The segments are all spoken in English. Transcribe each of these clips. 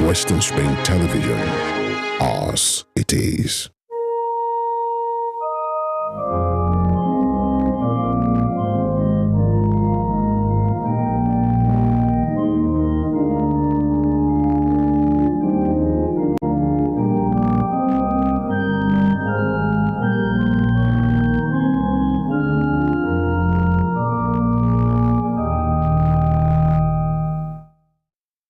Western Spring Television. Ours it is.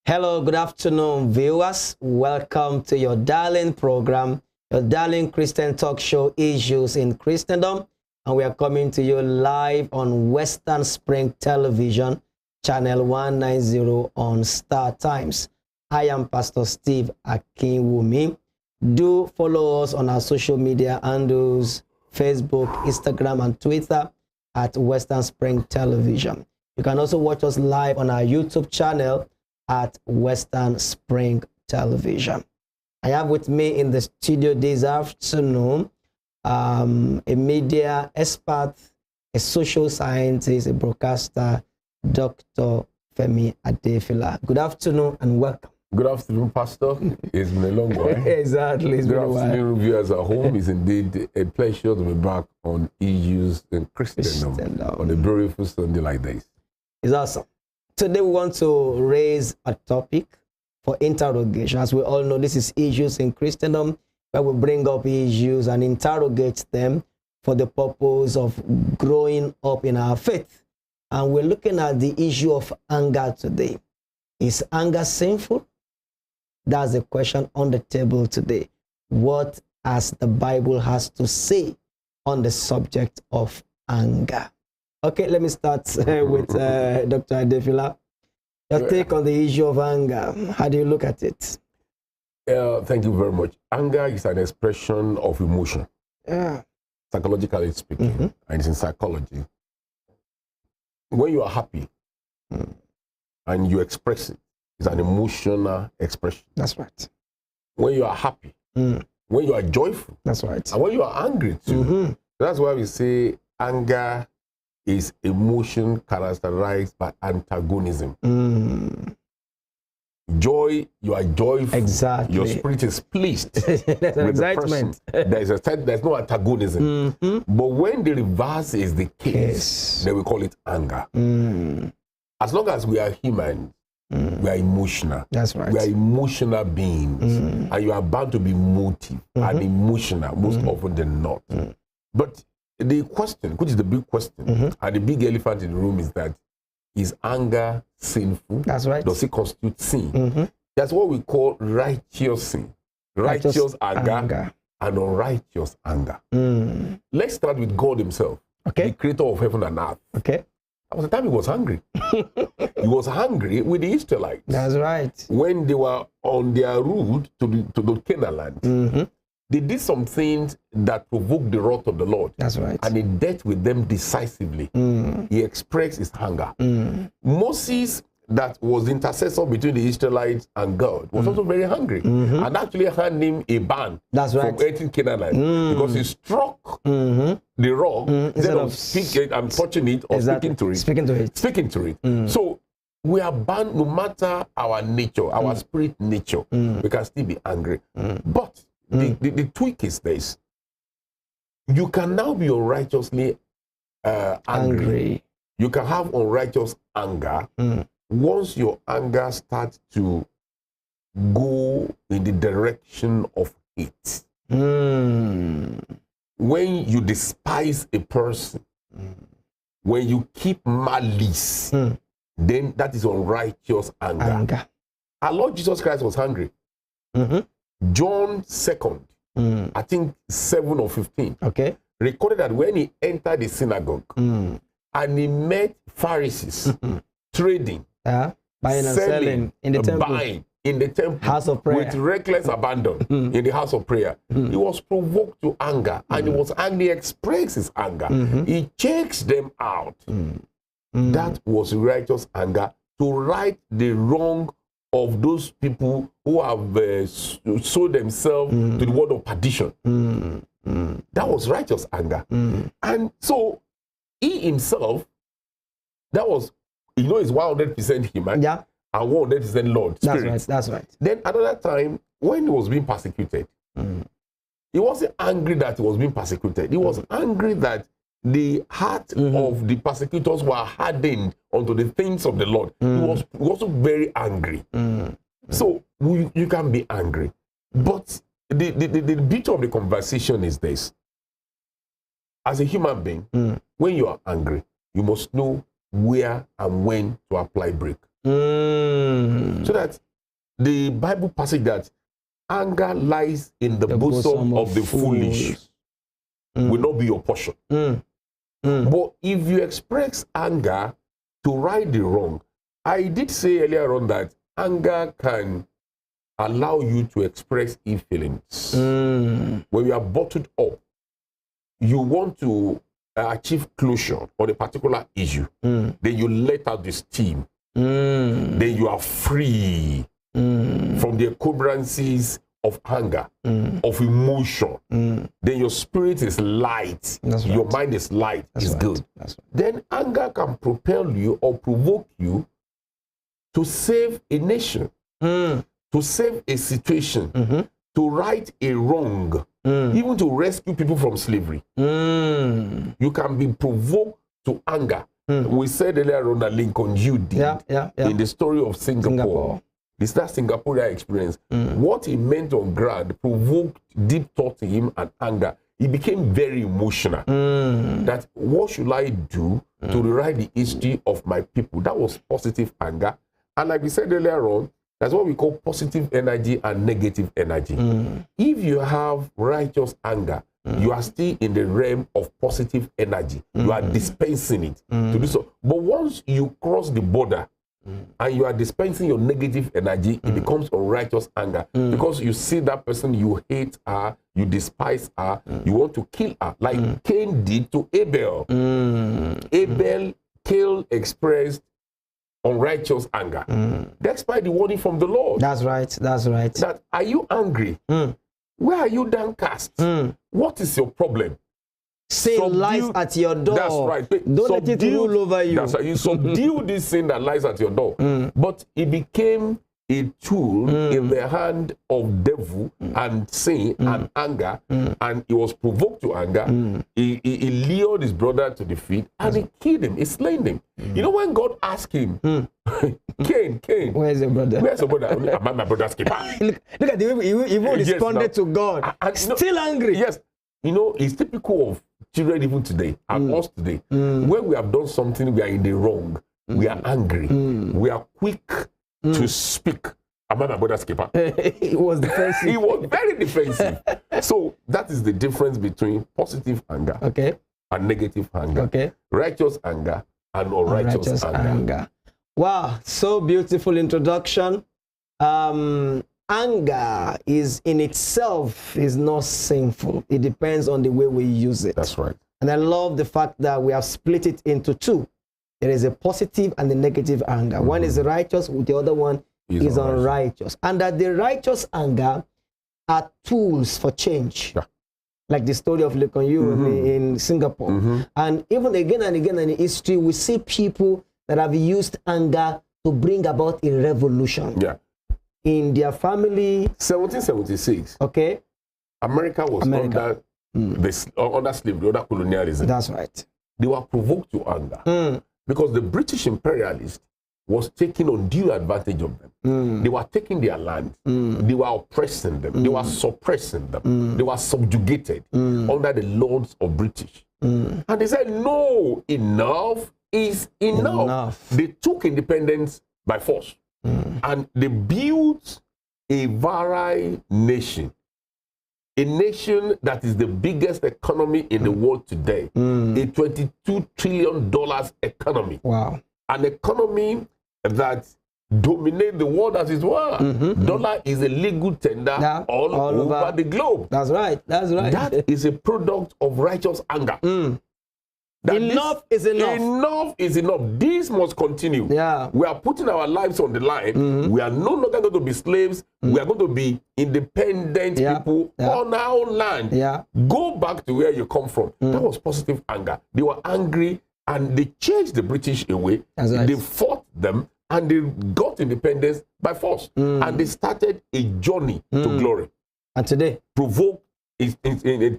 Hello, good afternoon, viewers. Welcome to your darling program, your darling Christian talk show, Issues in Christendom. And we are coming to you live on Western Spring Television, channel 190 on Star Times. I am Pastor Steve AKINWUNMI. Do follow us on our social media handles, Facebook, Instagram, and Twitter at Western Spring Television. You can also watch us live on our YouTube channel at Western Spring Television. I have with me in the studio this afternoon a media expert, a social scientist, a broadcaster, Dr. Femi Adefila. Good afternoon and welcome. Good afternoon, Pastor. It's been a long while. Exactly. Good afternoon, viewers at home. It's indeed a pleasure to be back on Issues in Christendom on a beautiful Sunday like this. It's awesome. Today we want to raise a topic for interrogation. As we all know, this is Issues in Christendom, where we bring up issues and interrogate them for the purpose of growing up in our faith. And we're looking at the issue of anger today. Is anger sinful? That's the question on the table today. What has the Bible has to say on the subject of anger? Okay, let me start with Dr. Adefila. Your take on the issue of anger. How do you look at it? Thank you very much. Anger is an expression of emotion, psychologically speaking, and it's in psychology. When you are happy and you express it, it's an emotional expression. That's right. When you are happy, when you are joyful, that's right. And when you are angry too. That's why we say anger is emotion characterized by antagonism. Joy, you are joyful. Exactly. Your spirit is pleased. There's an excitement. There's no antagonism. But when the reverse is the case, then we call it anger. As long as we are human, we are emotional. That's right. We are emotional beings. And you are bound to be motive and emotional most often than not. But the question, which is the big question, and the big elephant in the room is that, is anger sinful? That's right. Does it constitute sin? That's what we call righteous sin. Righteous anger and unrighteous anger. Let's start with God himself, the creator of heaven and earth. Okay. At the time he was hungry. He was hungry with the Israelites. That's right. When they were on their route to the Canaan land. They did some things that provoked the wrath of the Lord. That's right. And he dealt with them decisively. He expressed his anger. Moses, that was the intercessor between the Israelites and God, was also very hungry. And actually handed him a ban from entering Canaan land. Because he struck the rock instead of speaking and touching it or speaking to it. Speaking to it. So we are bound, no matter our nature, our spirit nature, we can still be angry. But the tweak is this. You can now be unrighteously angry. You can have unrighteous anger once your anger starts to go in the direction of hate. When you despise a person, when you keep malice, then that is unrighteous anger. Our Lord Jesus Christ was hungry. John 2nd, I think 7 or 15, recorded that when he entered the synagogue and he met Pharisees trading, buying and selling in the temple, house of prayer, with reckless abandon in the house of prayer, he was provoked to anger, and he was angry. He expressed his anger. He checks them out. That was righteous anger, to right the wrong of those people who have sold themselves to the word of perdition. That was righteous anger. And so he himself, that was, it's 100% human. and one that is the Lord. Spirit. That's right. That's right. Then another time, when he was being persecuted, he wasn't angry that he was being persecuted. He was angry that the heart of the persecutors were hardened unto the things of the Lord. He was also very angry. So you can be angry. But the beauty of the conversation is this. As a human being, when you are angry, you must know where and when to apply brake. So that the Bible passage that anger lies in the bosom of the foolish will not be your portion. But if you express anger to right the wrong, I did say earlier on that anger can allow you to express ill feelings. When you are bottled up, you want to achieve closure on a particular issue, then you let out the steam. Then you are free from the encumbrances of anger, of emotion. Then your spirit is light. Your mind is light. It's good. Then anger can propel you or provoke you to save a nation, to save a situation, to right a wrong, even to rescue people from slavery. You can be provoked to anger. We said earlier on that Lincoln you did in the story of Singapore. This that Singaporean experience. What he meant on ground provoked deep thought in him and anger. He became very emotional. That what should I do to rewrite the history of my people? That was positive anger. And like we said earlier on, that's what we call positive energy and negative energy. If you have righteous anger, you are still in the realm of positive energy. You are dispensing it to do so. But once you cross the border and you are dispensing your negative energy, it becomes unrighteous anger. Because you see that person, you hate her, you despise her, you want to kill her. Like Cain did to Abel. Cain expressed unrighteous anger. Despite the warning from the Lord. That's right. That's right. That are you angry? Where are you downcast? What is your problem? Sin lies at your door. That's right. Don't let it rule over you. That's right. You subdue this sin that lies at your door. But it became a tool in the hand of devil and sin and anger, and he was provoked to anger. He lured his brother to defeat, and he killed him. He slain him. You know, when God asked him, Cain, where's your brother? Where's your brother? Am I my brother's keeper? Look at the way he even responded to God. Still angry. Yes. You know, it's typical of children even today, and us today. When we have done something, we are in the wrong. We are angry. We are quick to speak. Am I my brother's keeper? He was defensive. He was very defensive. So that is the difference between positive anger and negative anger. Righteous anger and unrighteous anger. Wow, so beautiful introduction. Anger is in itself is not sinful. It depends on the way we use it. That's right. And I love the fact that we have split it into two. There is a positive and a negative anger. One is righteous, the other one is unrighteous. And that the righteous anger are tools for change. Like the story of Lincoln in Singapore. And even again and again in history, we see people that have used anger to bring about a revolution. In their family. 1776. America was under slavery, under colonialism. That's right. They were provoked to anger because the British imperialist was taking undue advantage of them. They were taking their land. They were oppressing them. They were suppressing them. They were subjugated under the lords of British. And they said, no, enough is enough. They took independence by force. And they built a virile nation. A nation that is the biggest economy in the world today. A $22 trillion economy. Wow. An economy that dominates the world as it were. Dollar is a legal tender all over the globe. That's right. That's right. That is a product of righteous anger. Enough is enough. Enough is enough. This must continue. We are putting our lives on the line. We are no longer going to be slaves. We are going to be independent people on our own land. Go back to where you come from. That was positive anger. They were angry and they changed the British away. They fought them and they got independence by force. And they started a journey to glory. And today? Provoked, is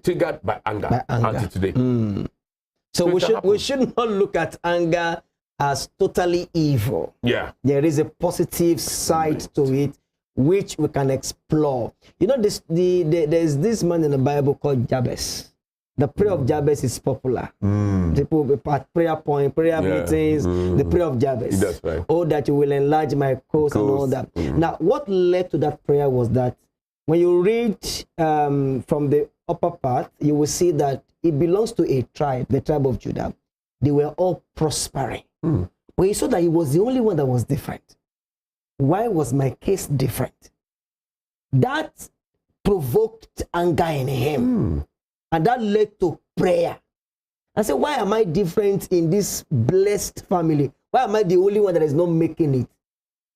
triggered by anger. Until today. So we should not look at anger as totally evil. Yeah. There is a positive side to it which we can explore. You know, there's this man in the Bible called Jabez. The prayer of Jabez is popular. People at prayer meetings, the prayer of Jabez. That's right. Oh, that you will enlarge my cause and all that. Now, what led to that prayer was that when you read from the upper part, you will see that it belongs to a tribe, the tribe of Judah. They were all prospering. But he saw that he was the only one that was different. Why was my case different? That provoked anger in him. And that led to prayer. I said, why am I different in this blessed family? Why am I the only one that is not making it?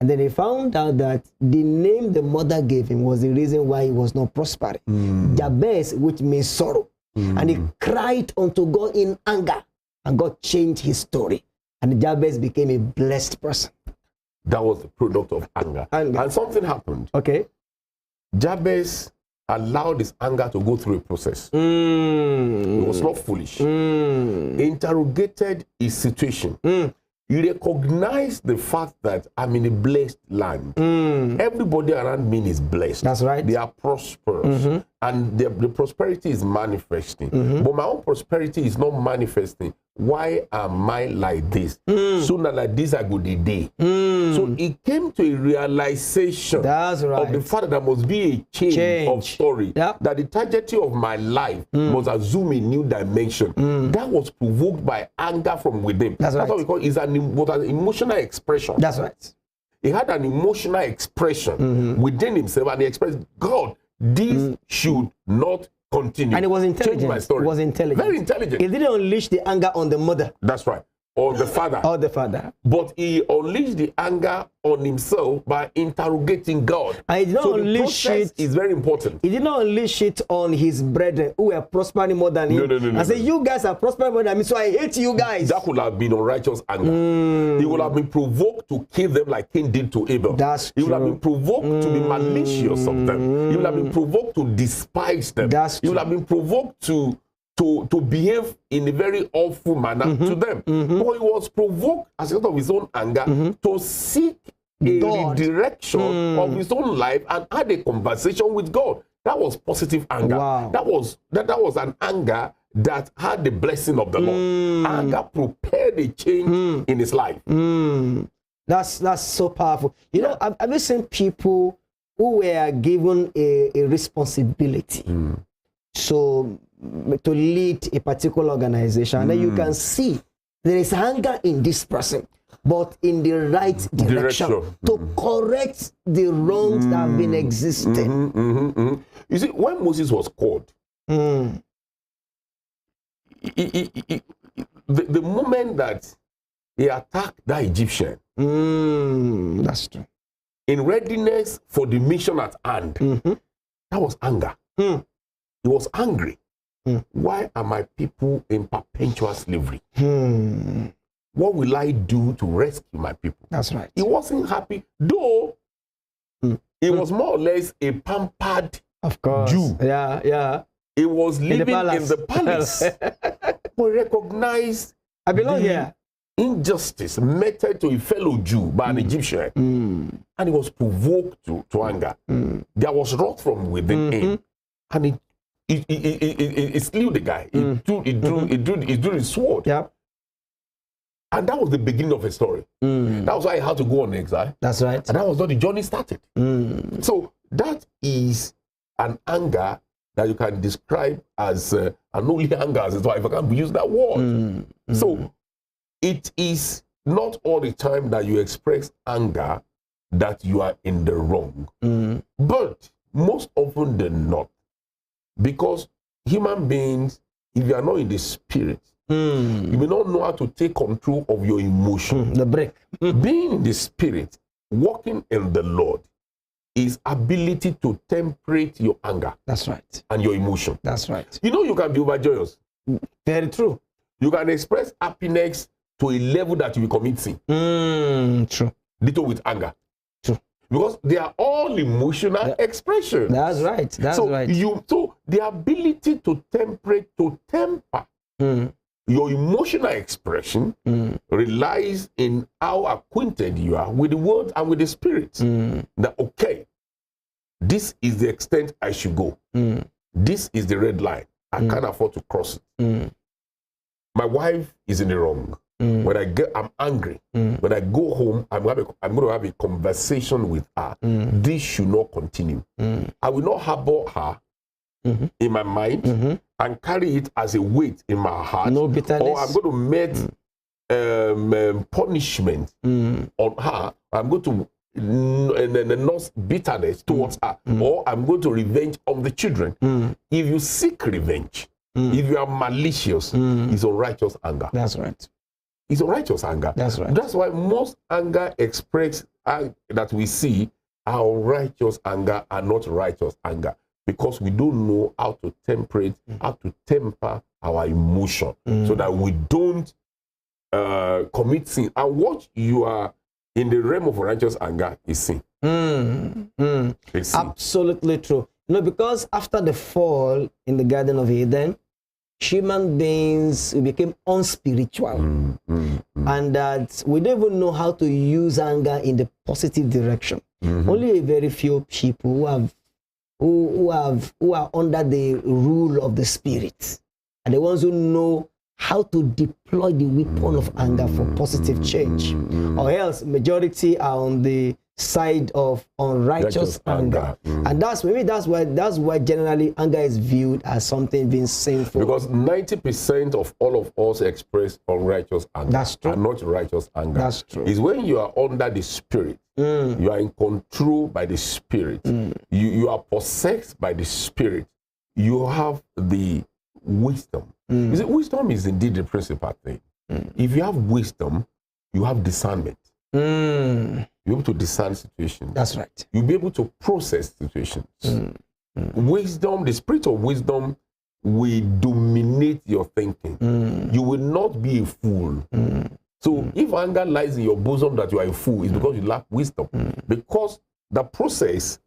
And then he found out that the name the mother gave him was the reason why he was not prospering. Jabez, which means sorrow. And he cried unto God in anger. And God changed his story. And Jabez became a blessed person. That was the product of anger. And something happened. Okay. Jabez allowed his anger to go through a process. He was not foolish. He interrogated his situation. He recognized the fact that I'm in a blessed land. Everybody around me is blessed. That's right. They are prosperous. And the prosperity is manifesting. But my own prosperity is not manifesting. Why am I like this? Sooner like this, I go the day. So it came to a realization That's right. of the fact that there must be a change of story. That the trajectory of my life must assume a new dimension. That was provoked by anger from within. That's right. what we call it. It's an emotional expression. That's right. He had an emotional expression within himself, and he expressed, God, this should not continue. And it was intelligent. Change my story. It was intelligent. Very intelligent. He didn't unleash the anger on the mother. That's right. Or the father. Or the father. But he unleashed the anger on himself by interrogating God. And he did not unleash it. Is very important. He did not unleash it on his brethren who were prospering more than him. No. I said, you guys are prospering more than me, so I hate you guys. That could have been unrighteous anger. He would have been provoked to kill them like Cain did to Abel. That's he would true. have been provoked to be malicious of them. He would have been provoked to despise them. That's he would true. have been provoked to behave in a very awful manner to them. But he was provoked as a result of his own anger to seek a redirection of his own life and had a conversation with God. That was positive anger. Wow. That was an anger that had the blessing of the Lord. Anger prepared a change in his life. That's so powerful. You know, have you seen people who were given a responsibility? So to lead a particular organization, and then you can see there is anger in this person, but in the right direction to correct the wrongs that have been existing. You see, when Moses was called, the moment that he attacked that Egyptian, that's true. In readiness for the mission at hand, that was anger. He was angry. Why are my people in perpetual slavery? What will I do to rescue my people? That's right. He wasn't happy, though he was more or less a pampered Jew. Yeah. He was living in the palace. But recognized I belong here. Injustice meted to a fellow Jew by an Egyptian. And he was provoked to anger. There was wrath from within him. And he slew the guy. He drew his sword. Yep. And that was the beginning of his story. That was why he had to go on exile. That's right. And that was how the journey started. So that is an anger that you can describe as an only anger, as if I can use that word. So it is not all the time that you express anger that you are in the wrong. But most often than not, because human beings, if you are not in the spirit, you may not know how to take control of your emotion. The break. Being in the spirit, walking in the Lord, is ability to temperate your anger. That's right. And your emotion. That's right. You know, you can be overjoyous. Very true. You can express happiness to a level that you will commit sin. True. little with anger. True. Because they are all emotional expressions. That's right. That's right. So the ability to temper your emotional expression relies in how acquainted you are with the word and with the spirit. That, okay, this is the extent I should go. This is the red line. I can't afford to cross it. My wife is in the wrong. When I'm angry. When I go home, I'm going to have a conversation with her. This should not continue. I will not harbor her in my mind and carry it as a weight in my heart. No bitterness. Or I'm going to meet punishment on her. I'm going to not bitterness towards her. Or I'm going to revenge on the children. If you seek revenge, if you are malicious, it's unrighteous anger. That's right. It's unrighteous anger. That's right. That's why most anger expressed that we see are unrighteous anger and not righteous anger, because we don't know how to temperate, how to temper our emotion so that we don't commit sin. And what you are in the realm of righteous anger is sin. It's sin. Absolutely true. You know, because after the fall in the Garden of Eden, human beings became unspiritual, and that we don't even know how to use anger in the positive direction. Only a very few people who are under the rule of the Spirit, and the ones who know how to deploy the weapon of anger for positive change, or else majority are on the side of unrighteous anger. And that's why generally anger is viewed as something being sinful. Because 90% of all of us express unrighteous anger. That's true. And not righteous anger. That's true. It's when you are under the Spirit, you are in control by the Spirit, you are possessed by the Spirit, you have the wisdom. You see, wisdom is indeed the principal thing. If you have wisdom, you have discernment. You're able to discern situations. That's right. You'll be able to process situations. Wisdom, the spirit of wisdom will dominate your thinking. You will not be a fool. So if anger lies in your bosom that you are a fool, it's because you lack wisdom. Because the process,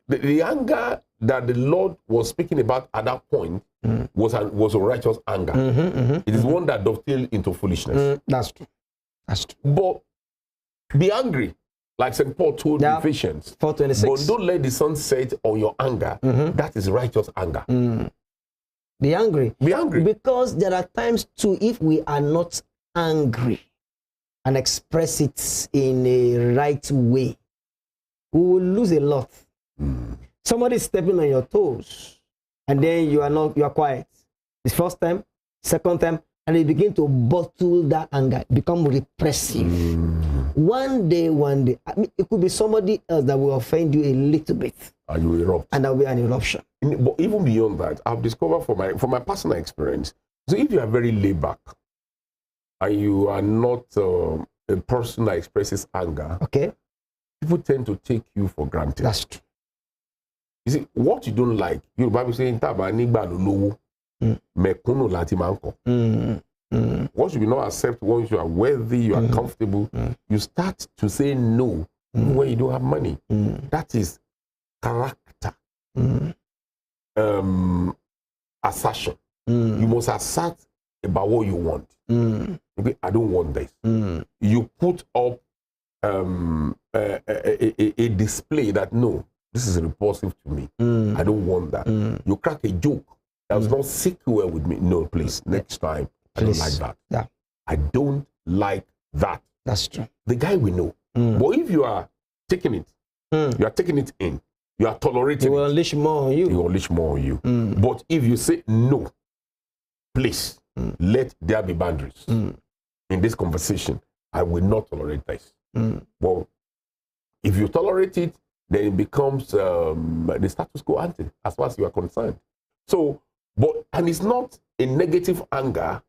the anger that the Lord was speaking about at that point was a righteous anger. It is one that dovetailed into foolishness. That's true. That's true. But be angry, like St. Paul told the Ephesians. 4:26. But don't let the sun set on your anger. That is righteous anger. Be angry. Be angry. Because there are times too, if we are not angry and express it in a right way, we will lose a lot. Somebody is stepping on your toes, and then you are quiet. It's first time, second time, and you begin to bottle that anger, become repressive. One day, I mean, it could be somebody else that will offend you a little bit, and you erupt. And there will be an eruption. But even beyond that, I've discovered from my personal experience. So if you are very laid back, and you are not a person that expresses anger, okay, people tend to take you for granted. That's true. You see, what you don't like, your Bible says, once you will not accept, once you are wealthy, you are comfortable, you start to say no when you don't have money. That is character. Assertion. You must assert about what you want. Okay, I don't want this. You put up a display that, no, this is repulsive to me. I don't want that. You crack a joke that does not sit well with me. No, please, next time. I don't like that. Yeah. I don't like that. That's true. The guy will know. But if you are taking it, you are taking it in, you are tolerating it. He will unleash more on you. He will unleash more on you. But if you say, no, please, let there be boundaries. In this conversation, I will not tolerate this. Well, if you tolerate it, then it becomes the status quo ante, as far as you are concerned. So, and it's not a negative anger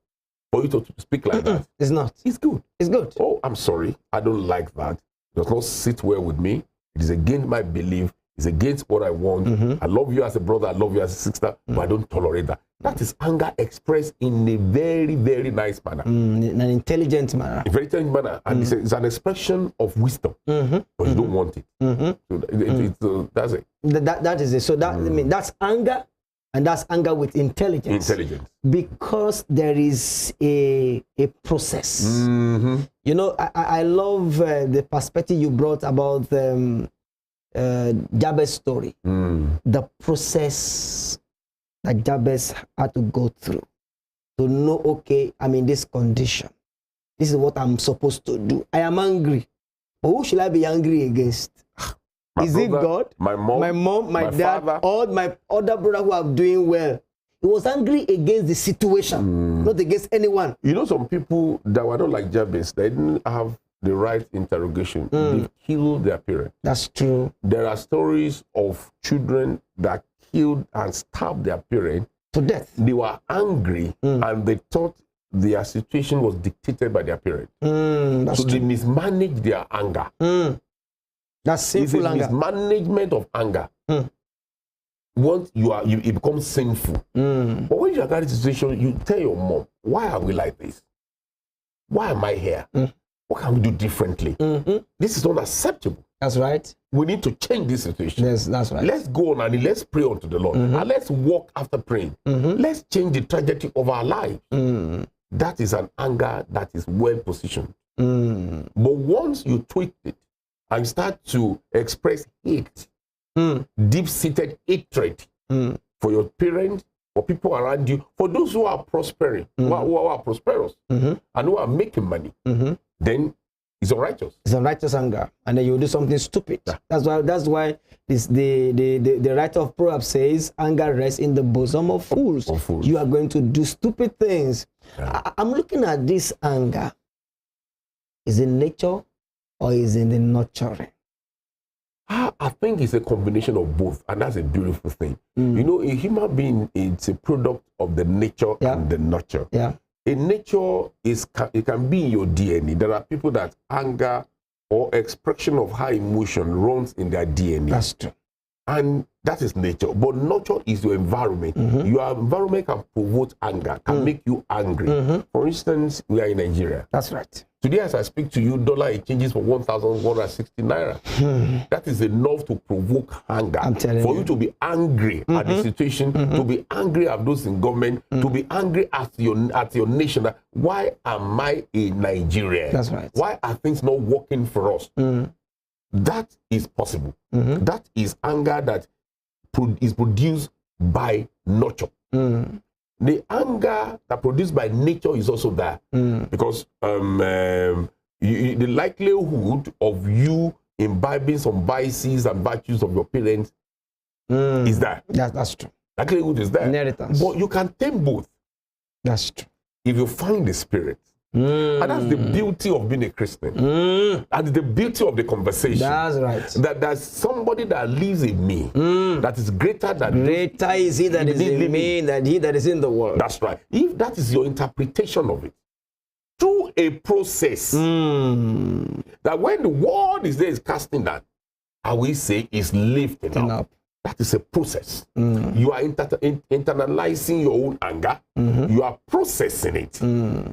for you to speak like that. It's not. It's good. It's good. Oh, I'm sorry. I don't like that. It does not sit well with me. It is against my belief. It's against what I want. I love you as a brother. I love you as a sister. But I don't tolerate that. That is anger expressed in a very, very nice manner. In an intelligent manner. A very intelligent manner. And it's an expression of wisdom. But you don't want it. So that's it. That is it. So that, I mean, that's anger. And that's anger with intelligence. Because there is a process. You know, I love the perspective you brought about Jabez's story. The process that Jabez had to go through to know, okay, I'm in this condition. This is what I'm supposed to do. I am angry. But who should I be angry against? Is it God? My mom, my dad, father, or my other brother who are doing well? He was angry against the situation, not against anyone. You know, some people that were not like Jabez, they didn't have the right interrogation. They killed their parents. That's true. There are stories of children that killed and stabbed their parents to death. They were angry and they thought their situation was dictated by their parents. So they mismanaged their anger. That's sinful anger. It's mismanagement of anger. Once it becomes sinful. But when you are in a situation, you tell your mom, why are we like this? Why am I here? What can we do differently? This is unacceptable. That's right. We need to change this situation. Yes, that's right. Let's go on and let's pray unto the Lord. And let's walk after praying. Let's change the trajectory of our life. That is an anger that is well positioned. But once you tweak it and start to express hate, deep-seated hatred for your parents, for people around you, for those who are prospering, who are prosperous, and who are making money, then it's unrighteous. It's unrighteous anger, and then you do something stupid. Yeah. That's why the writer of Proverbs says, "Anger rests in the bosom of fools." You are going to do stupid things. Yeah. I'm looking at this anger. Is it nature or is it the nurturing? I think it's a combination of both, and that's a beautiful thing. You know, a human being is a product of the nature and the nurture. Yeah. In nature, it can be in your DNA. There are people that anger or expression of high emotion runs in their DNA. That's true. And that is nature. But nurture is your environment. Your environment can provoke anger, can make you angry. For instance, we are in Nigeria. That's right. Today, as I speak to you, dollar exchanges for 1,160 naira. That is enough to provoke anger. I'm telling for you to be angry at the situation, to be angry at those in government, to be angry at your nation. Why am I a Nigerian? That's right. Why are things not working for us? That is possible. That is anger that is produced by nurture. The anger that produced by nature is also there, because the likelihood of you imbibing some vices and virtues of your parents is there. That's true. Likelihood is there. Inheritance. But you can tame both. That's true. If you find the spirit. And that's the beauty of being a Christian. And the beauty of the conversation. That's right. That there's somebody that lives in me that is greater than greater is he that is in me than he that is in the world. That's right. If that is your interpretation of it, through a process that when the word is there is casting down, I will say is lifting up. That is a process. You are internalizing your own anger. You are processing it.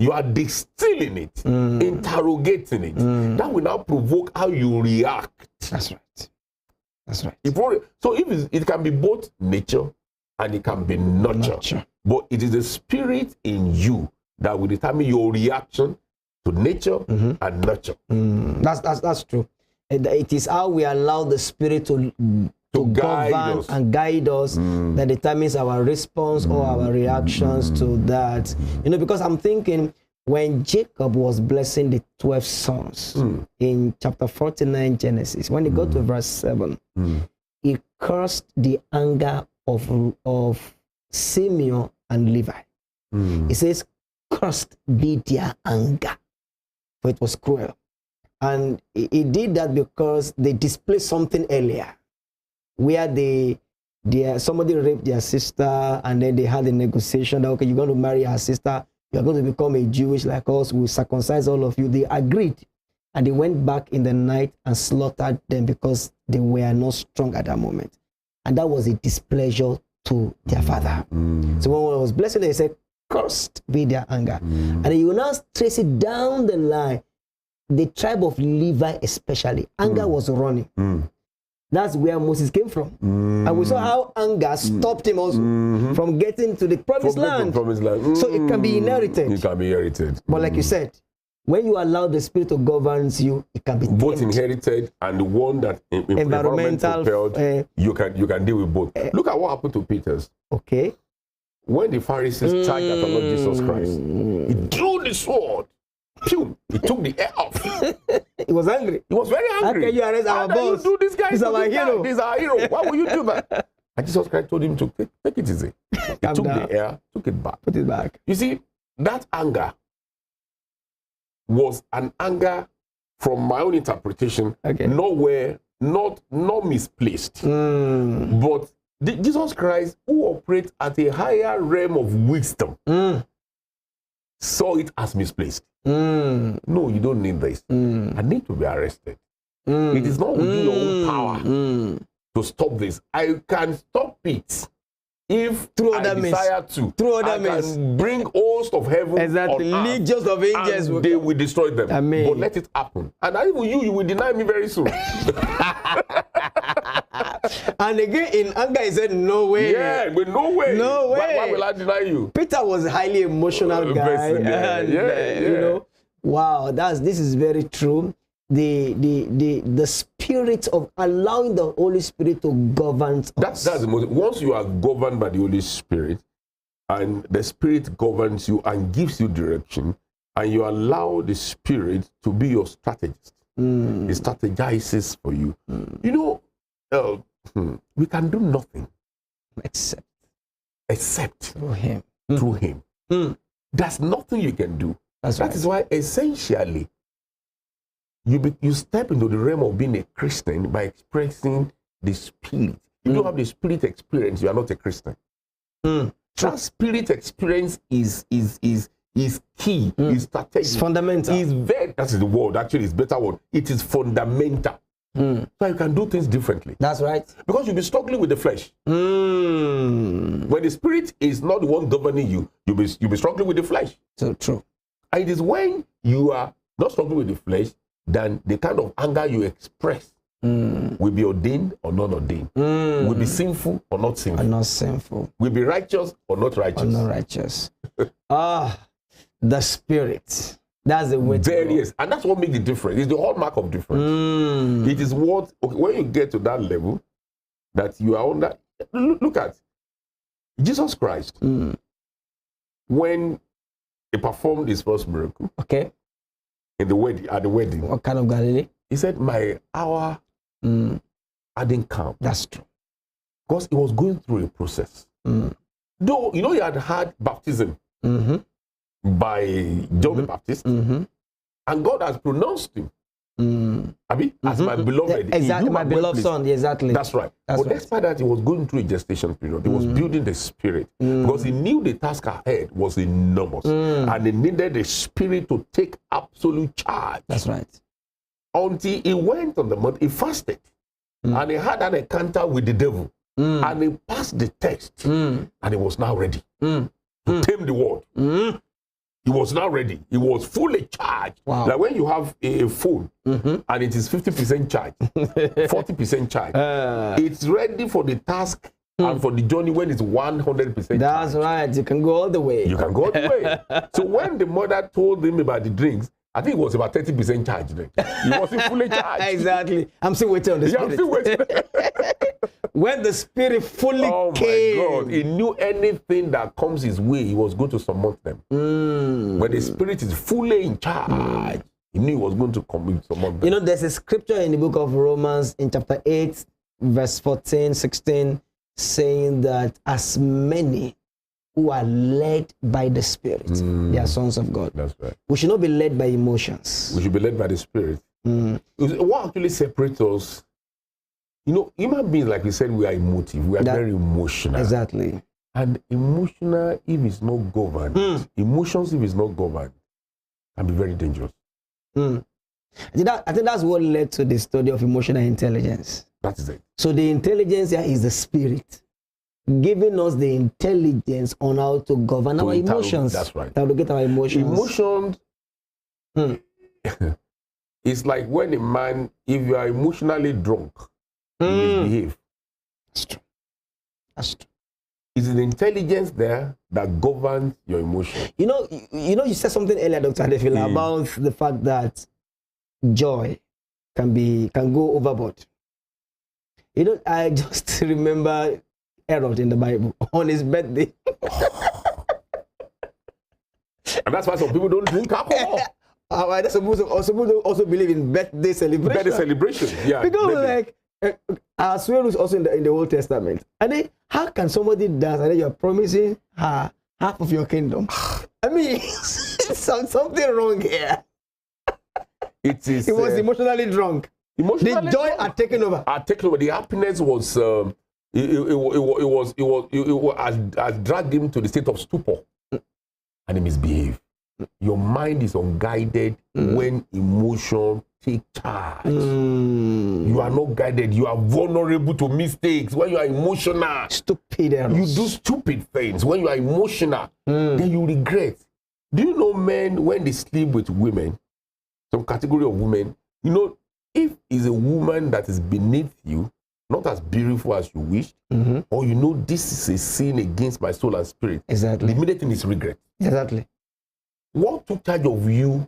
You are distilling it, interrogating it. That will now provoke how you react. That's right. That's right. So it can be both nature and it can be nurture. But it is the spirit in you that will determine your reaction to nature and nurture. That's true. It is how we allow the spirit to govern and guide us that determines our response or our reactions to that. You know, because I'm thinking when Jacob was blessing the 12 sons in chapter 49 Genesis, when he got to verse 7, he cursed the anger of Simeon and Levi. He says, cursed be their anger, for it was cruel. And he did that because they displayed something earlier, where somebody raped their sister, and then they had a negotiation that, okay, you're going to marry our sister, you're going to become a Jewish like us, we'll circumcise all of you. They agreed. and they went back in the night and slaughtered them because they were not strong at that moment. And that was a displeasure to their father. So when I was blessing them, he said, cursed be their anger. And you will now trace it down the line. The tribe of Levi especially, anger was running. That's where Moses came from. And we saw how anger stopped him also from getting to the promised land. So it can be inherited. It can be inherited. But like you said, when you allow the Spirit to govern you, it can be both tamed. Inherited and the one that Environmental propelled, you can deal with both. Look at what happened to Peter's. Okay. When the Pharisees charged at the Lord Jesus Christ, he drew the sword. Pew! He took the air off. He was angry. He was very angry. How can you arrest our boss? You do this guy? He's our hero. He's our hero. Why would you do that? And Jesus Christ told him to take it easy. He took the air, took it back. Put it back. You see, that anger was an anger from my own interpretation, not misplaced. But Jesus Christ, who operates at a higher realm of wisdom, saw it as misplaced. No, you don't need this. I need to be arrested. It is not within your own power to stop this. I can stop it if through I desire to. Through I can bring host of heaven exactly. on earth, legions of angels and they will destroy them. Amen. But let it happen. And even you will deny me very soon. And again, in anger, he said, no way. Yeah, but no way. No way. Why will I deny you? Peter was a highly emotional guy. Person, And, you know, wow, this is very true. The spirit of allowing the Holy Spirit to govern us. That's the most. Once you are governed by the Holy Spirit, and the Spirit governs you and gives you direction, and you allow the Spirit to be your strategist, he strategizes for you. You know, we can do nothing except through him. Through him. There's nothing you can do. That is why essentially you step into the realm of being a Christian by expressing the Spirit. If you don't have the Spirit experience, you are not a Christian. That Spirit experience is key, is strategic. It's fundamental. That's the word, actually, it's a better word. It is fundamental. So you can do things differently. That's right. Because you'll be struggling with the flesh. When the Spirit is not the one governing you, you'll be struggling with the flesh. So true. And it is when you are not struggling with the flesh, then the kind of anger you express will be ordained or not ordained. Will be sinful or not sinful. Or not sinful. Will be righteous or not righteous. Or not righteous. The Spirit. That's the way to go. Yes, and that's what makes the difference. It's the hallmark of difference. It is what, when you get to that level, that you are on that. Look at Jesus Christ. When he performed his first miracle, in the wedding, at the wedding, what kind of Galilee? He said, "My hour hadn't come." That's true. Because he was going through a process. Though, you know, he had baptism by John the Baptist, and God has pronounced him as my beloved. Exactly, my beloved son. Exactly. That's right. But despite that, he was going through a gestation period. He was building the Spirit because he knew the task ahead was enormous, and he needed the Spirit to take absolute charge. That's right. Until he went on the mountain, he fasted, and he had an encounter with the devil, and he passed the test, and he was now ready to tame the world. He was now ready. He was fully charged. Wow. Like when you have a phone and it is 50% charge, 40% charge, it's ready for the task and for the journey when it's 100% That's charge. right. You can go all the way. You can go all the way. So when the mother told him about the drinks, I think it was about 30% charge then. He wasn't fully charged. Exactly. I'm still waiting on the Spirit. I'm still waiting. When the Spirit fully Oh came. my God. He knew anything that comes his way, he was going to surmount them. When the Spirit is fully in charge, he knew he was going to surmount them. You know, there's a scripture in the book of Romans in chapter 8, verse 14, 16, saying that as many who are led by the Spirit, they are sons of God. That's right. We should not be led by emotions. We should be led by the Spirit. What actually separates us? You know, human beings, like we said, we are emotive. We are very emotional. Exactly. And emotional, if it's not governed, emotions, if it's not governed, can be very dangerous. I think that's what led to the study of emotional intelligence. That is it. So the intelligence here is the spirit, giving us the intelligence on how to govern our emotions. That's right. How to get our emotions. Emotions. It's like when a man, if you are emotionally drunk, you misbehave. That's true. That's true. It's the intelligence there that governs your emotion. You said something earlier, Dr. Adefila, about the fact that joy can go overboard. I just remember Herod in the Bible on his birthday. And that's why some people don't drink alcohol. That's supposed to also believe in birthday celebration. Birthday celebration, yeah. Because Aswell is also in the Old Testament. And then, how can somebody dance and then you're promising her half of your kingdom? I mean, something wrong here. He was emotionally drunk. The joy had taken over. The happiness was has dragged him to the state of stupor, and he misbehaved. Your mind is unguided when emotion take charge. You are not guided. You are vulnerable to mistakes when you are emotional. Stupid errors. You do stupid things when you are emotional. Then you regret. Do you know men, when they sleep with women, some category of women, if it's a woman that is beneath you, not as beautiful as you wished, or this is a sin against my soul and spirit, exactly. The immediate thing is regret. Exactly. What took charge of you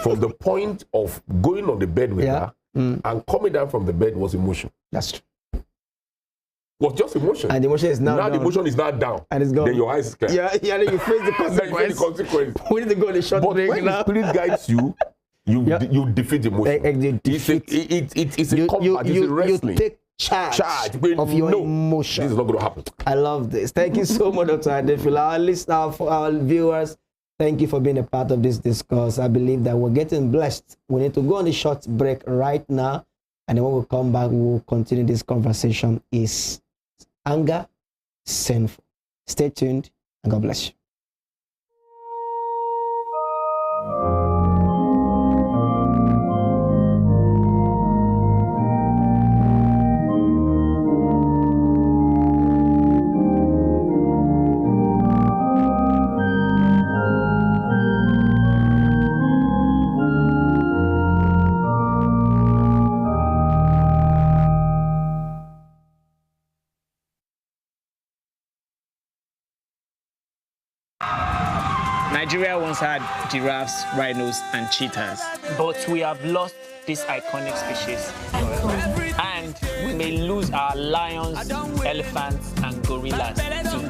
from the point of going on the bed with her and coming down from the bed was emotion. That's true. Was just emotion. And the emotion is now down. The emotion is now down. And it's gone. Then your eyes is clear. Yeah, then you face the consequence. Then you face the consequence. We need to go on a short break when now. the spirit guides you, you defeat emotion. It's a combat. It's a wrestling. You take charge of your emotion. This is not going to happen. I love this. Thank you so much, Dr. Adefila. Our listeners, for our viewers, thank you for being a part of this discourse. I believe that we're getting blessed. We need to go on a short break right now. And then when we come back, we'll continue this conversation. Is anger sinful? Stay tuned and God bless you. Nigeria once had giraffes, rhinos, and cheetahs. But we have lost this iconic species. And we may lose our lions, elephants, and gorillas too.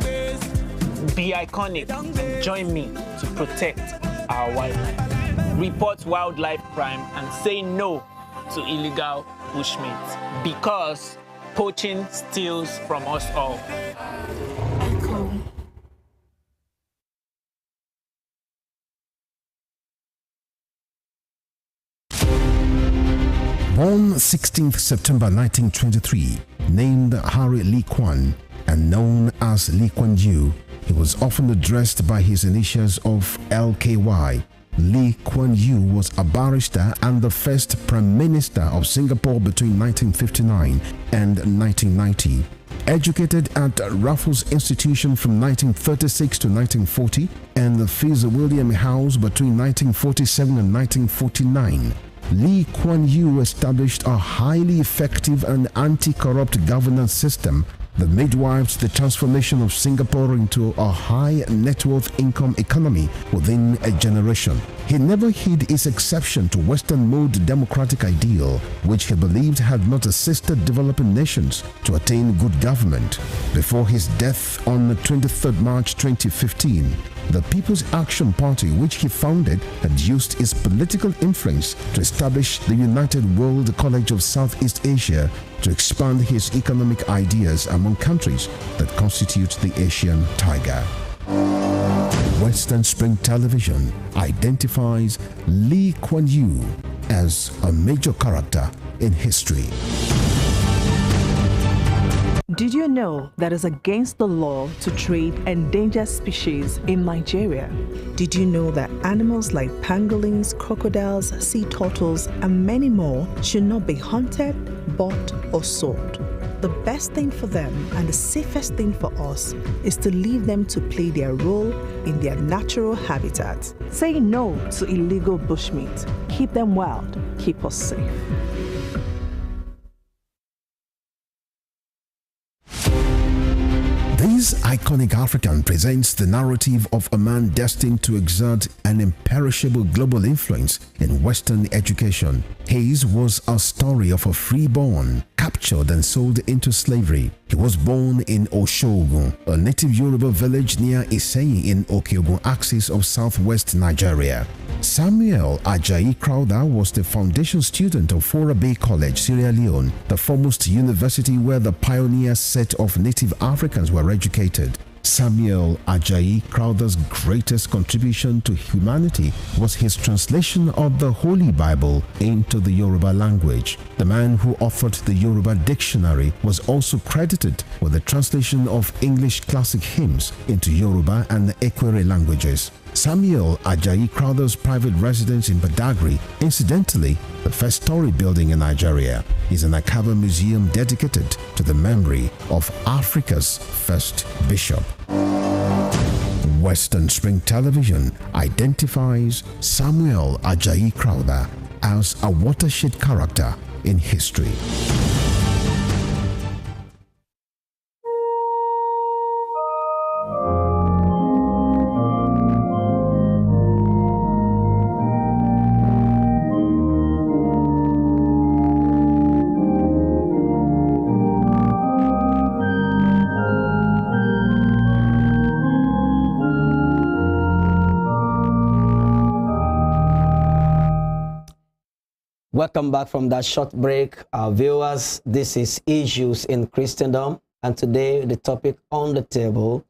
Be iconic and join me to protect our wildlife. Report wildlife crime and say no to illegal bushmeat, because poaching steals from us all. Born 16th September 1923, named Harry Lee Kwan and known as Lee Kuan Yew, he was often addressed by his initials of LKY. Lee Kuan Yew was a barrister and the first Prime Minister of Singapore between 1959 and 1990. Educated at Raffles Institution from 1936 to 1940 and the Fitzwilliam House between 1947 and 1949. Lee Kuan Yew established a highly effective and anti-corrupt governance system that midwives the transformation of Singapore into a high net worth income economy within a generation. He never hid his exception to Western mode democratic ideal, which he believed had not assisted developing nations to attain good government. Before his death on 23rd March 2015, the People's Action Party, which he founded, had used his political influence to establish the United World College of Southeast Asia to expand his economic ideas among countries that constitute the Asian Tiger. Western Spring Television identifies Lee Kuan Yew as a major character in history. Did you know that it's against the law to trade endangered species in Nigeria? Did you know that animals like pangolins, crocodiles, sea turtles, and many more should not be hunted, bought, or sold? The best thing for them and the safest thing for us is to leave them to play their role in their natural habitat. Say no to illegal bushmeat. Keep them wild. Keep us safe. This iconic African presents the narrative of a man destined to exert an imperishable global influence in Western education. His was a story of a freeborn, captured and sold into slavery. He was born in Oshogun, a native Yoruba village near Iseyin in Okeogun axis of southwest Nigeria. Samuel Ajayi Crowther was the foundation student of Fora Bay College, Sierra Leone, the foremost university where the pioneer set of native Africans were educated. Samuel Ajayi Crowther's greatest contribution to humanity was his translation of the Holy Bible into the Yoruba language. The man who authored the Yoruba dictionary was also credited with the translation of English classic hymns into Yoruba and the Ekwere languages. Samuel Ajayi Crowther's private residence in Badagry, incidentally the first story building in Nigeria, is an Akaba museum dedicated to the memory of Africa's first bishop. Western Spring Television identifies Samuel Ajayi Crowther as a watershed character in history. Welcome back from that short break, our viewers. This is Issues in Christendom, and today the topic on the table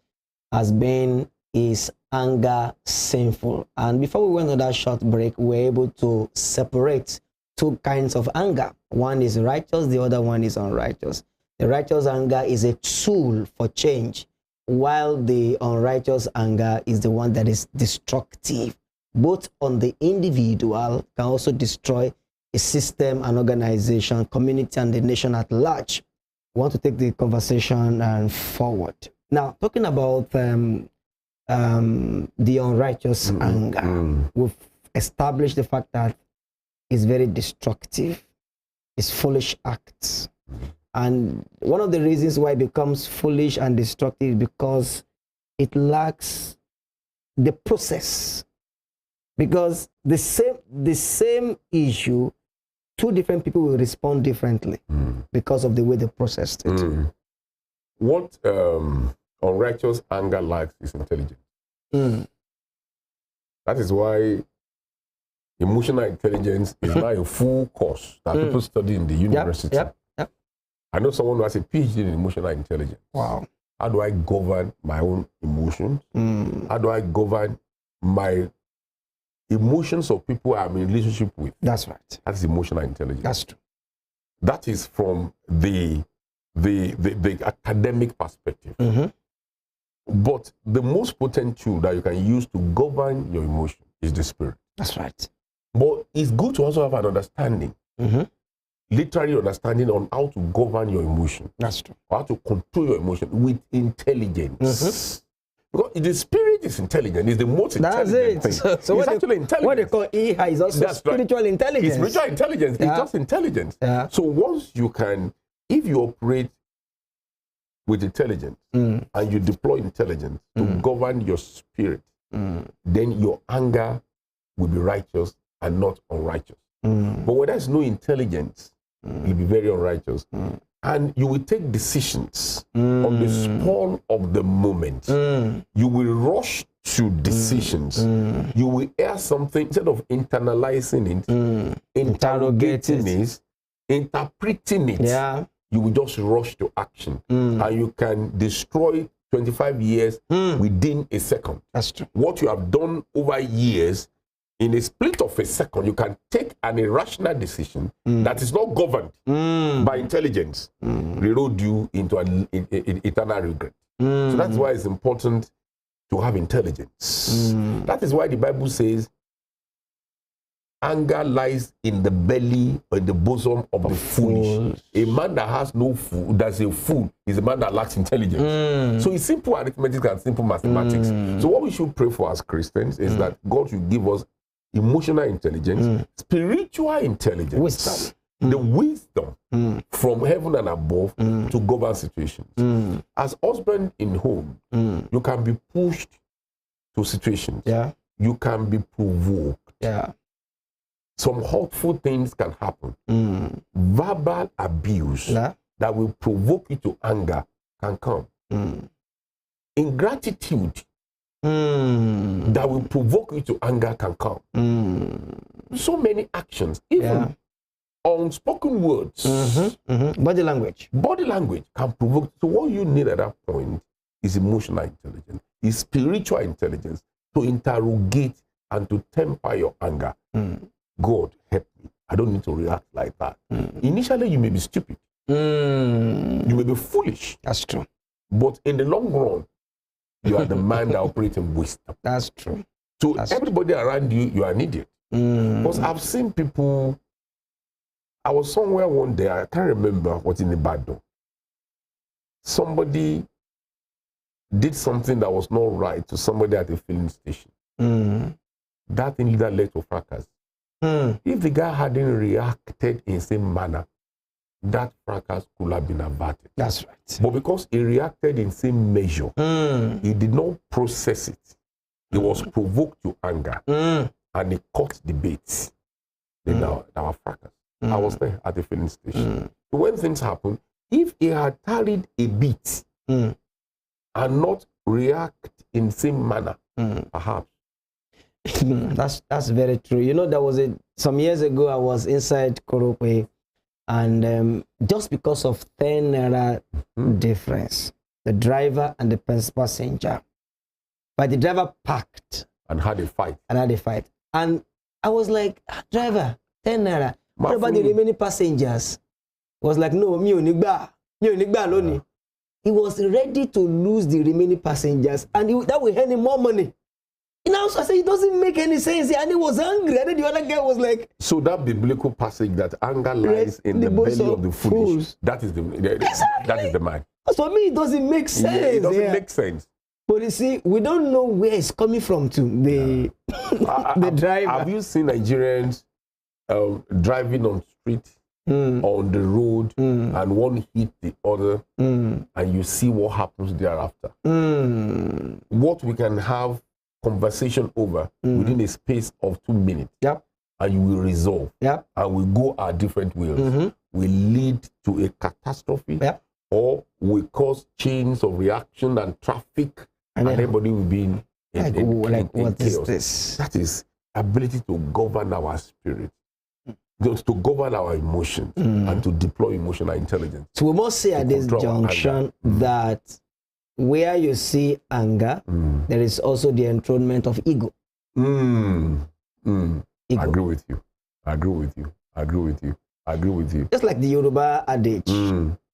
has been, is anger sinful? And before we went on that short break, we were able to separate two kinds of anger. One is righteous, the other one is unrighteous. The righteous anger is a tool for change, while the unrighteous anger is the one that is destructive, both on the individual, can also destroy a system, an organization, community, and the nation at large. We want to take the conversation forward. Now, talking about the unrighteous anger, we've established the fact that it's very destructive. It's foolish acts. And one of the reasons why it becomes foolish and destructive is because it lacks the process. Because the same issue, two different people will respond differently because of the way they processed it. What unrighteous anger lacks is intelligence. That is why emotional intelligence is now a full course that people study in the university. Yep. I know someone who has a PhD in emotional intelligence. Wow. How do I govern my own emotions? How do I govern my emotions of people I'm in relationship with? That's right. That's emotional intelligence. That's true. That is from the academic perspective. But the most potent tool that you can use to govern your emotion is the spirit. That's right. But it's good to also have an understanding, literally understanding on how to govern your emotion. That's true. Or how to control your emotion with intelligence. Because the spirit is intelligent. It's the most intelligent thing. So it's what actually intelligent. What they call IHA is also spiritual intelligence. It's spiritual intelligence. It's just intelligence. So once you can, if you operate with intelligence and you deploy intelligence to govern your spirit, then your anger will be righteous and not unrighteous. But when there's no intelligence, you'll be very unrighteous. And you will take decisions on the spur of the moment. You will rush to decisions. You will hear something, instead of internalizing it, interrogating it, interpreting it, you will just rush to action. And you can destroy 25 years within a second. That's true. What you have done over years in a split of a second, you can take an irrational decision that is not governed by intelligence, reload you into an eternal regret. So that's why it's important to have intelligence. That is why the Bible says, anger lies in the belly or in the bosom of the foolish. A man that has no fool, that's a fool, is a man that lacks intelligence. So it's simple arithmetic and simple mathematics. So what we should pray for as Christians is that God should give us emotional intelligence, spiritual intelligence, Wisdom. the wisdom from heaven and above to govern situations. As husband in home, you can be pushed to situations. Yeah. You can be provoked. Yeah. Some hurtful things can happen. Verbal abuse that will provoke you to anger can come. Ingratitude that will provoke you to anger can come. So many actions, even unspoken words. Body language. Body language can provoke. So what you need at that point is emotional intelligence, is spiritual intelligence to interrogate and to temper your anger. God, help me. I don't need to react like that. Initially, you may be stupid. You may be foolish. That's true. But in the long run, you are the man that operates in wisdom. That's true. So everybody around you, you are an idiot. Because I've seen people, I was somewhere one day, I can't remember what in the Ibadan. Somebody did something that was not right to somebody at a filling station. That thing that led to fracas. If the guy hadn't reacted in the same manner, that fracas could have been averted. That's right. But because he reacted in the same measure, he did not process it. He was provoked to anger, and he caught the bait. Then there were fracas. I was there at the filling station. So when things happen, if he had tarried a bit and not react in the same manner, perhaps. That's very true. You know, there was some years ago, I was inside Korope, and just because of 10 naira difference, the driver and the passenger, but the driver parked and had a fight. And I was like, driver, 10 naira. What about the remaining passengers? He was like, no, mi ò ní gbà lónìí. He was ready to lose the remaining passengers, and that will earn him more money. And I said, it doesn't make any sense. And he was angry. And then the other guy was like... So that biblical passage that anger lies in the belly of the foolish, that is the man. So for me, it doesn't make sense. Yeah, it doesn't make sense. But you see, we don't know where it's coming from to the driver. Have you seen Nigerians driving on street, on the road, and one hit the other, and you see what happens thereafter? What we can have conversation over within a space of 2 minutes, and you will resolve, and we go our different ways, will lead to a catastrophe, or will cause chains of reaction and traffic, and everybody will be in what chaos. is this? That is ability to govern our spirit, to govern our emotions, and to deploy emotional intelligence. So we must say at this junction that where you see anger, there is also the enthronement of ego. Ego. I agree with you. Just like the Yoruba adage,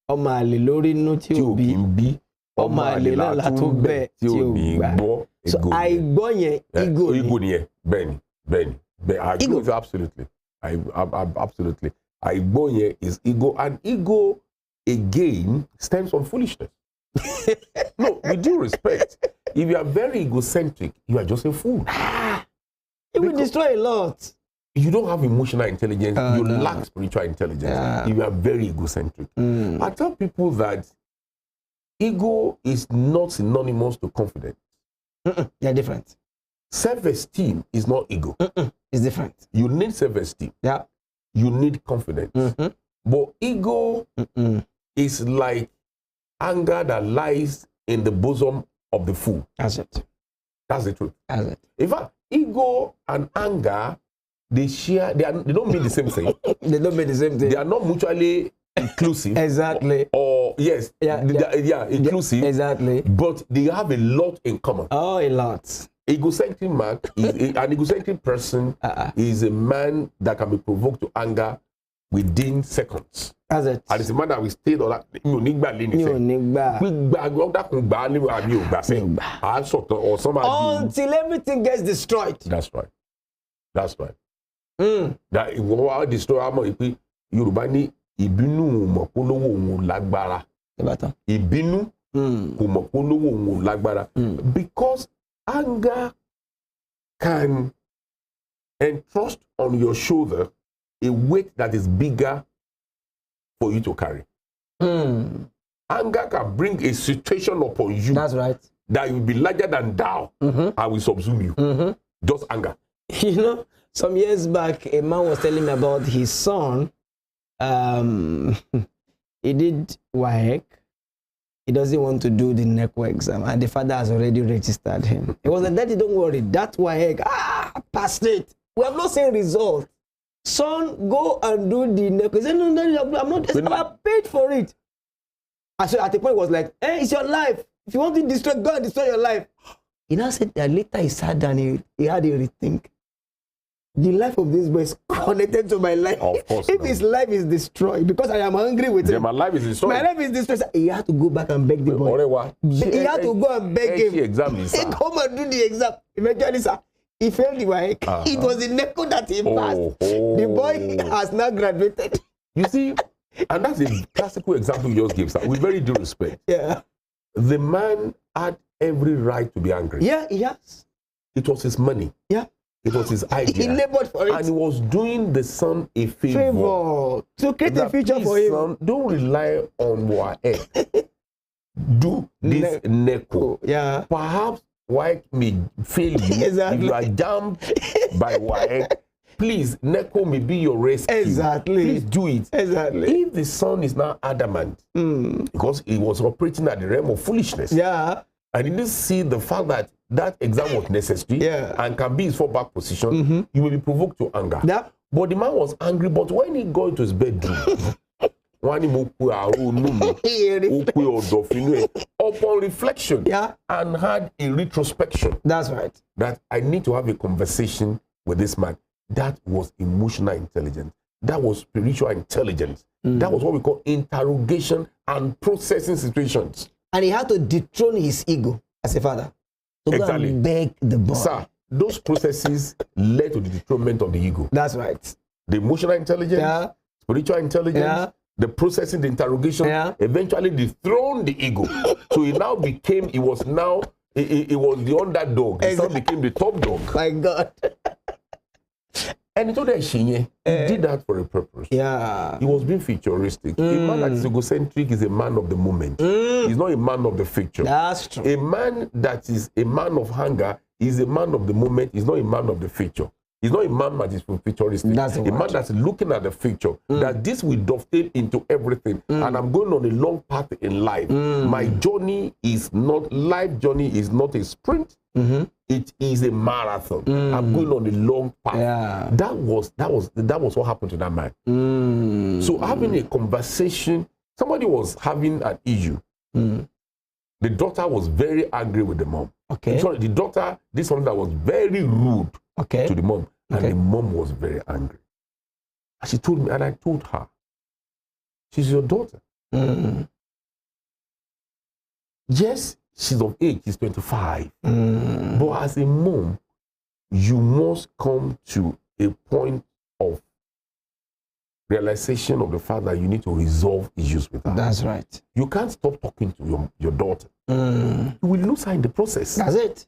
ọmọ àlè lórí inú tí ò bí, ọmọ àlè lọ́la tó bẹ̀ tí ò gbà. So àìgbọ́ yẹn ego ni. Bẹ́ẹ̀ni. I agree with you absolutely. Absolutely. Àìgbọ́ yẹn is ego, and ego again stems from foolishness. No, with due respect, if you are very egocentric, you are just a fool. It will destroy a lot. You don't have emotional intelligence. You lack spiritual intelligence. If you are very egocentric. I tell people that ego is not synonymous to confidence. They're different. Self-esteem is not ego. It's different. You need self-esteem. Yeah. You need confidence. But ego is like anger that lies in the bosom of the fool. That's it. That's the truth. That's it. In fact, ego and anger, they don't mean the same thing. They don't mean the same thing. They are not mutually inclusive. Exactly. Or yes, inclusive. Exactly. But they have a lot in common. Oh, a lot. egocentric man an egocentric person is a man that can be provoked to anger within seconds. That's it. And it's a man that will stay on that. Until everything gets destroyed. That's right. That's right. That it will destroy our money. Yorùbá ní ìbínú mọ̀ pé olówó òun lágbára. Ìbínú kò mọ̀ pé olówó òun lágbára. Because anger can entrust on your shoulder a weight that is bigger for you to carry. Anger can bring a situation upon you. That's right. That will be larger than thou and will subsume you. Just anger. You know, some years back, a man was telling me about his son. He did WAEC. He doesn't want to do the NECO exam, and the father has already registered him. He was like, Daddy, don't worry, that WAEC, passed it. We have not seen results. Son, go and do the NECO. He said, no, I'm not, I paid for it. And so at the point, he was like, hey, it's your life. If you want to destroy, go and destroy your life. He now said that later he sat down, he had a rethink. The life of this boy is connected to my life. Of course. If his life is destroyed, because I am hungry with him. My life is destroyed. My life is destroyed. He had to go back and beg the boy. He had to go and beg him. He come and do the exam. Eventually, sir, he failed the WAEC. It was the NECO that he passed. The boy has now graduated. You see, and that's a classical example you just gave, sir, with very due respect. Yeah. The man had every right to be angry. Yeah, he has. It was his money. Yeah. It was his idea. He labored for it. And he was doing the son a favor. To create a future for him. Son, don't rely on WAEC. Do this NECO. Yeah. Perhaps WAEC may fail you. Exactly. If you are damned by WAEC. Please, NECO may be your rescue. Exactly. Please do it. Exactly. If the son is now adamant, because he was operating at the realm of foolishness, yeah, and he didn't see the fact that that exam was necessary, and can be his fallback position, you may be provoked to anger. Yeah. But the man was angry, but when he got into his bedroom, upon reflection, and had a retrospection, that's right, that I need to have a conversation with this man. That was emotional intelligence. That was spiritual intelligence. That was what we call interrogation and processing situations. And he had to dethrone his ego as a father. To go and beg the boy. Sir, those processes led to the dethronement of the ego. That's right. The emotional intelligence, spiritual intelligence, the processing, the interrogation, eventually dethroned the ego. So he now became, he was the underdog. He now became the top dog. My God. And he told her, he did that for a purpose. Yeah. He was being futuristic. A man that is egocentric is a man of the moment. He's not a man of the future. That's true. A man that is a man of hunger is a man of the moment. He's not a man of the future. He's not a man that is futuristic. That's a man that's looking at the future. That this will dovetail into everything. And I'm going on a long path in life. My journey is not, life journey is not a sprint. It is a marathon. I'm going on a long path. Yeah. That was what happened to that man. So having a conversation, somebody was having an issue. The daughter was very angry with the mom. Okay. Sorry, the daughter did something that was very rude to the mom. And the mom was very angry. And she told me, and I told her, she's your daughter. Yes, she's of age, she's 25. But as a mom, you must come to a point of realization of the fact that you need to resolve issues with her. That's right. You can't stop talking to your daughter. You will lose her in the process. That's it.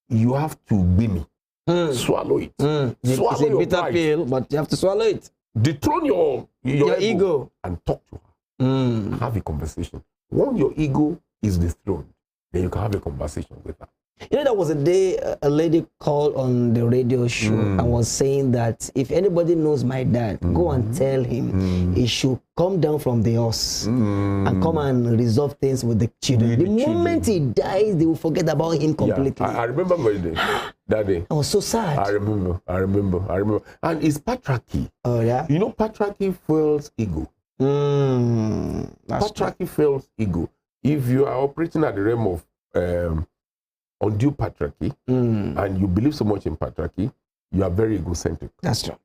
You have to be me. Swallow it. Swallow it's a bitter pill, but you have to swallow it. Dethrone your ego and talk to her. Have a conversation. Once your ego is dethroned, then you can have a conversation with her. You know, there was a day a lady called on the radio show and was saying that if anybody knows my dad, go and tell him he should come down from the horse and come and resolve things with the children. The moment he dies, they will forget about him completely. Yeah, I remember my day, that day. I was so sad. I remember. And it's patriarchy. Oh, yeah? You know, patriarchy fuels ego. Patriarchy fuels ego. If you are operating at the realm of undue patriarchy, and you believe so much in patriarchy, you are very egocentric. That's right.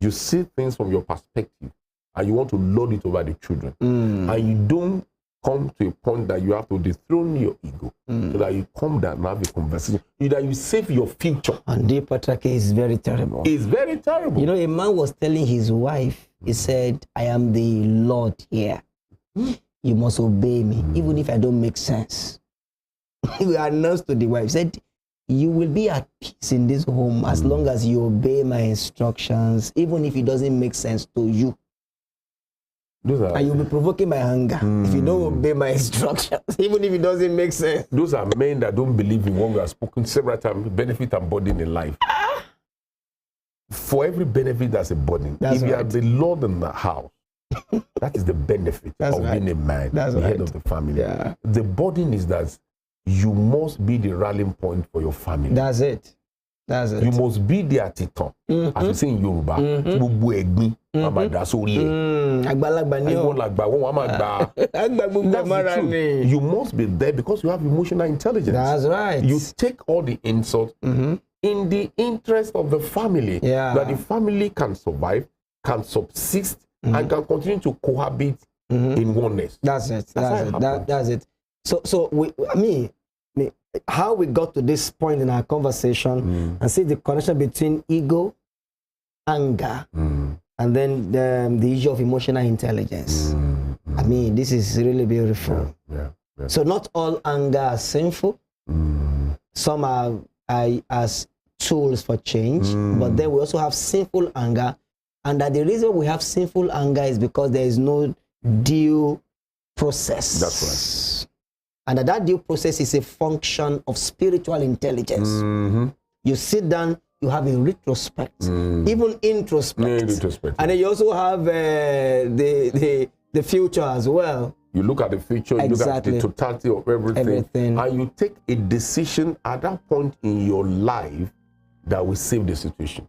You see things from your perspective, and you want to lord it over the children. And you don't come to a point that you have to dethrone your ego, so that you come down and have a conversation, that you save your future. And the patriarchy is very terrible. It's very terrible. You know, a man was telling his wife, he said, I am the Lord here. You must obey me, even if I don't make sense. He announced to the wife, said, you will be at peace in this home as long as you obey my instructions, even if it doesn't make sense to you. And you'll be provoking my anger if you don't obey my instructions, even if it doesn't make sense. Those are men that don't believe in what we have spoken several times, benefit and burden in life. For every benefit, there's a burden. If you are the Lord in the house, that is the benefit of being a man, the head of the family. Yeah. The burden is that you must be the rallying point for your family. That's it. That's it. You must be their titan. As we say in Yoruba, you must be there because you have emotional intelligence. That's right. You take all the insults in the interest of the family, that the family can survive, can subsist, and can continue to cohabit in oneness. That's it. That's it. So how we got to this point in our conversation and see the connection between ego, anger, and then the issue of emotional intelligence. I mean, this is really beautiful. Yeah. So not all anger is sinful. Some are as tools for change, but then we also have sinful anger. And that the reason we have sinful anger is because there is no due process. That's right. And that due process is a function of spiritual intelligence. You sit down, you have a retrospect, even introspect. And then you also have the future as well. You look at the future, you look at the totality of everything, and you take a decision at that point in your life that will save the situation.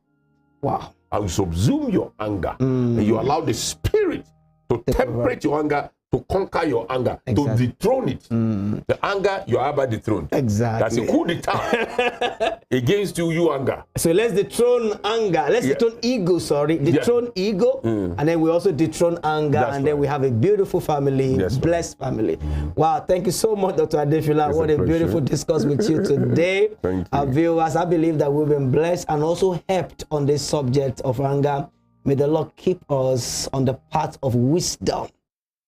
Wow. And you subsume your anger, and you allow the Spirit to temperate your anger, to conquer your anger, to dethrone it. The anger, you are about dethroned. Exactly. That's a coup d'etat against you anger. So let's dethrone anger. Let's dethrone ego, dethrone ego. And then we also dethrone anger. And then we have a beautiful family, blessed family. Wow, thank you so much, Dr. Adefila. What a beautiful discourse with you today. Thank you. Our viewers, I believe that we've been blessed and also helped on this subject of anger. May the Lord keep us on the path of wisdom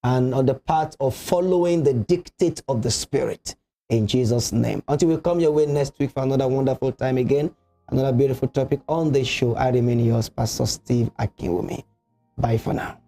and on the path of following the dictate of the Spirit. In Jesus' name. Until we come your way next week for another wonderful time again, another beautiful topic on the show, I remain yours, Pastor Steve AKINWUNMI. Bye for now.